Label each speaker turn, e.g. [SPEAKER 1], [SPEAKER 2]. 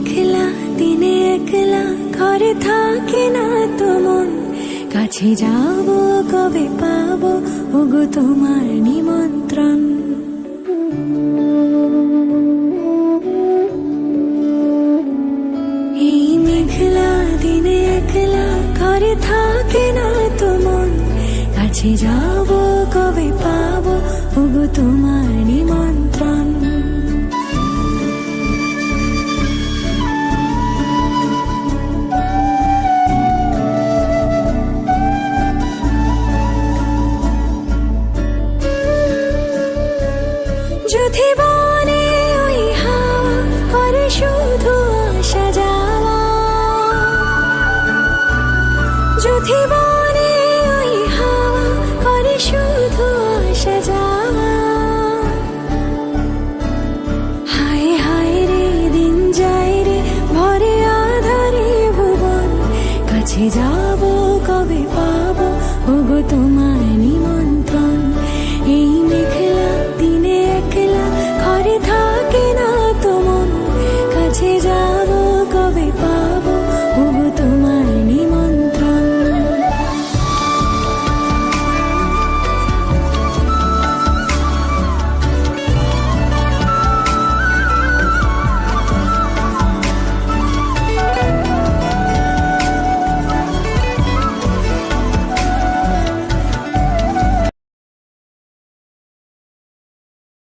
[SPEAKER 1] মেঘলা দিনে একলা ঘরে থাকে না তো মন, কাছে যাব কবে পাবো ওগো তোমার নিমন্ত্রণ। এই মেঘলা দিনে একলা ঘরে থাকে না তো মন, কাছে যাব কবে পাবো ওগো তোমার নিমন্ত্রণ। যদি